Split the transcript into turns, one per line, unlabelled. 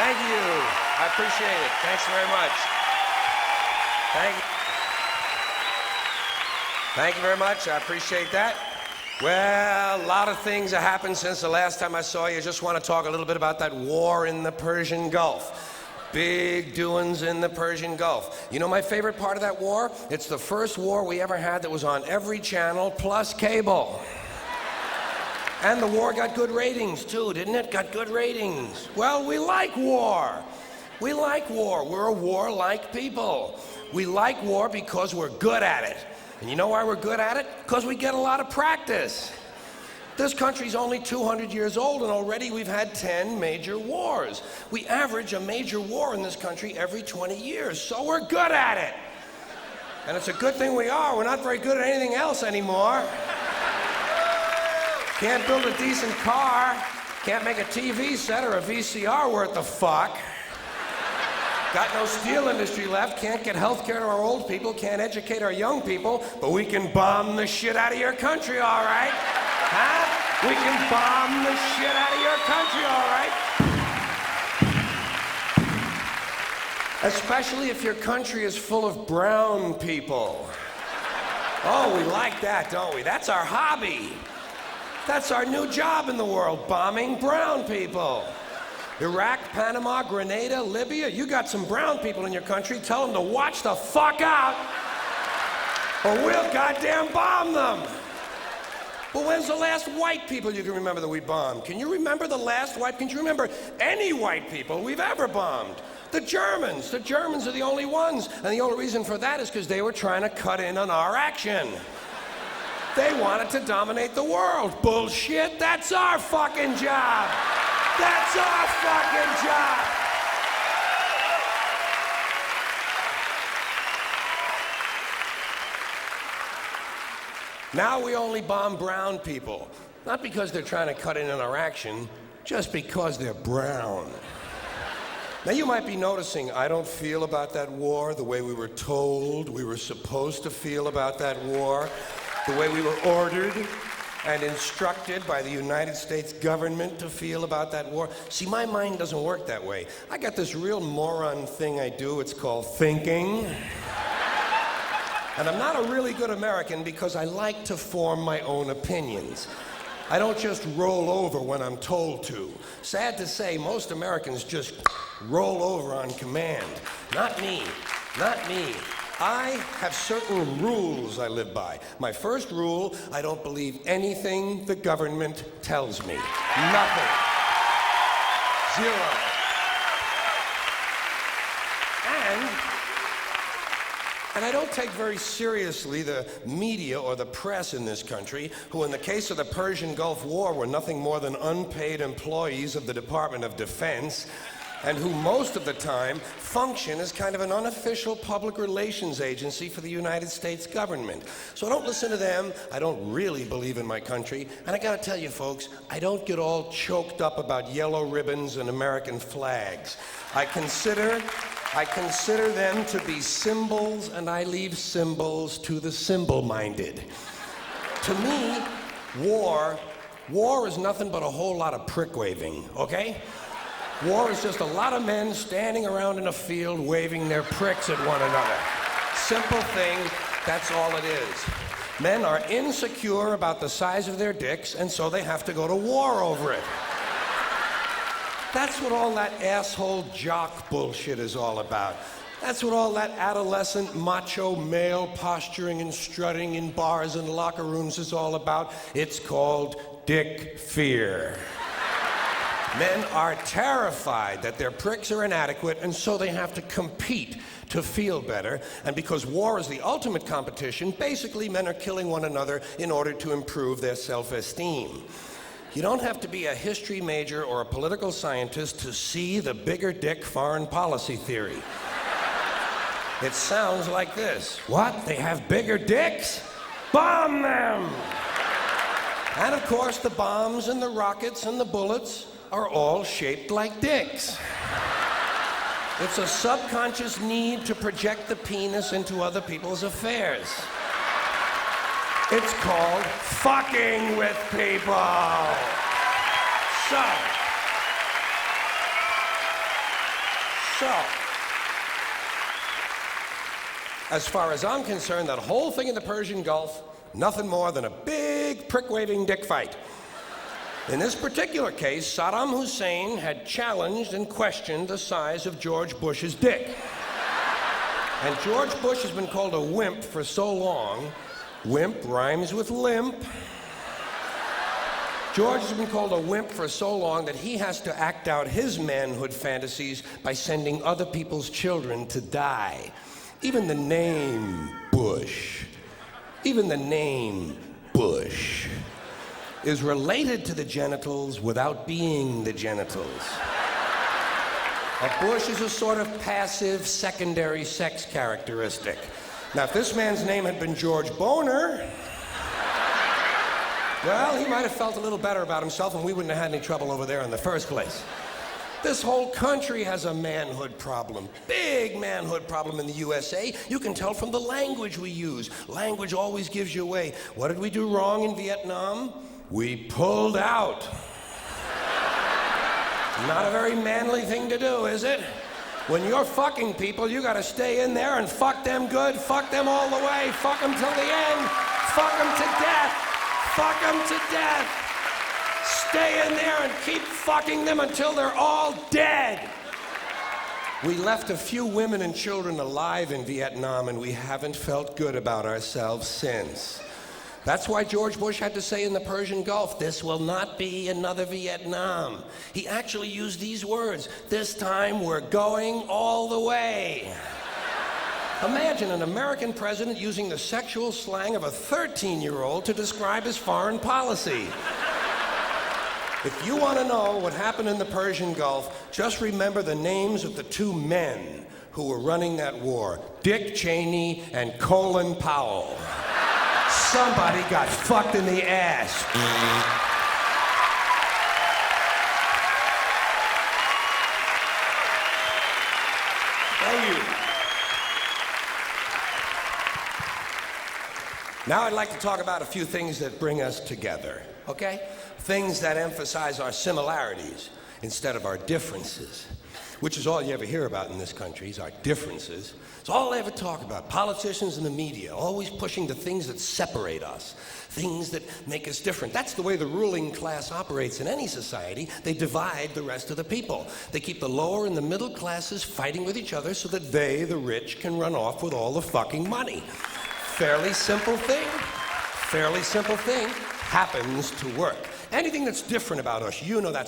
Thank you. I appreciate it. Thanks very much. Thank you very much. I appreciate that. Well, a lot of things have happened since the last time I saw you. I just want to talk a little bit about that war in the Persian Gulf. Big doings in the Persian Gulf. You know my favorite part of that war? It's the first war we ever had that was on every channel plus cable. And the war got good ratings too, didn't it? Got good ratings. Well, we like war. We like war. We're a war-like people. We like war because we're good at it. And you know why we're good at it? Because we get a lot of practice. This country's only 200 years old, and already we've had 10 major wars. We average a major war in this country every 20 years, so we're good at it. And it's a good thing we are. We're not very good at anything else anymore. Can't build a decent car, can't make a TV set or a VCR worth the fuck. Got no steel industry left, can't get health care to our old people, can't educate our young people, but we can bomb the shit out of your country, all right? Huh? We can bomb the shit out of your country, all right? Especially if your country is full of brown people. Oh, we like that, don't we? That's our hobby. That's our new job in the world, bombing brown people. Iraq, Panama, Grenada, Libya, you got some brown people in your country, tell them to watch the fuck out, or we'll goddamn bomb them. But when's the last white people you can remember that we bombed? Can you remember the last white, can you remember any white people we've ever bombed? The Germans. The Germans are the only ones, and the only reason for that is because they were trying to cut in on our action. They wanted to dominate the world. Bullshit, that's our fucking job. That's our fucking job. Now we only bomb brown people. Not because they're trying to cut in on our action, just because they're brown. Now you might be noticing I don't feel about that war the way we were told we were supposed to feel about that war, the way we were ordered and instructed by the United States government to feel about that war. See, my mind doesn't work that way. I got this real moron thing I do, it's called thinking. And I'm not a really good American because I like to form my own opinions. I don't just roll over when I'm told to. Sad to say, most Americans just roll over on command. Not me, not me. I have certain rules I live by. My first rule, I don't believe anything the government tells me. Nothing. Zero. And I don't take very seriously the media or the press in this country, who in the case of the Persian Gulf War were nothing more than unpaid employees of the Department of Defense, and who most of the time function as kind of an unofficial public relations agency for the United States government. So I don't listen to them, I don't really believe in my country, and I gotta tell you folks, I don't get all choked up about yellow ribbons and American flags. I consider them to be symbols, and I leave symbols to the symbol-minded. To me, war is nothing but a whole lot of prick waving, okay? War is just a lot of men standing around in a field waving their pricks at one another. Simple thing, that's all it is. Men are insecure about the size of their dicks, and so they have to go to war over it. That's what all that asshole jock bullshit is all about. That's what all that adolescent macho male posturing and strutting in bars and locker rooms is all about. It's called dick fear. Men are terrified that their pricks are inadequate, and so they have to compete to feel better. And because war is the ultimate competition, basically men are killing one another in order to improve their self-esteem. You don't have to be a history major or a political scientist to see the bigger dick foreign policy theory. It sounds like this. What? They have bigger dicks? Bomb them! And of course, the bombs and the rockets and the bullets are all shaped like dicks. It's a subconscious need to project the penis into other people's affairs. It's called fucking with people. So, So, as far as I'm concerned, that whole thing in the Persian Gulf, nothing more than a big prick-waving dick fight. In this particular case, Saddam Hussein had challenged and questioned the size of George Bush's dick. And George Bush has been called a wimp for so long. Wimp rhymes with limp. George has been called a wimp for so long that he has to act out his manhood fantasies by sending other people's children to die. Even the name Bush is related to the genitals without being the genitals. A bush is a sort of passive secondary sex characteristic. Now, if this man's name had been George Boner, well, he might have felt a little better about himself and we wouldn't have had any trouble over there in the first place. This whole country has a manhood problem, big manhood problem in the USA. You can tell from the language we use. Language always gives you away. What did we do wrong in Vietnam? We pulled out. Not a very manly thing to do, is it? When you're fucking people, you gotta stay in there and fuck them good, fuck them all the way, fuck them till the end, fuck them to death, fuck them to death. Stay in there and keep fucking them until they're all dead. We left a few women and children alive in Vietnam, and we haven't felt good about ourselves since. That's why George Bush had to say in the Persian Gulf, "This will not be another Vietnam." He actually used these words, "This time we're going all the way." Imagine an American president using the sexual slang of a 13-year-old to describe his foreign policy. If you want to know what happened in the Persian Gulf, just remember the names of the two men who were running that war, Dick Cheney and Colin Powell. Somebody got fucked in the ass. Thank you. Now I'd like to talk about a few things that bring us together, okay? Things that emphasize our similarities instead of our differences, which is all you ever hear about in this country, is our differences. It's all they ever talk about. Politicians and the media, always pushing the things that separate us, things that make us different. That's the way the ruling class operates in any society. They divide the rest of the people. They keep the lower and the middle classes fighting with each other so that they, the rich, can run off with all the fucking money. Fairly simple thing, happens to work. Anything that's different about us, you know that's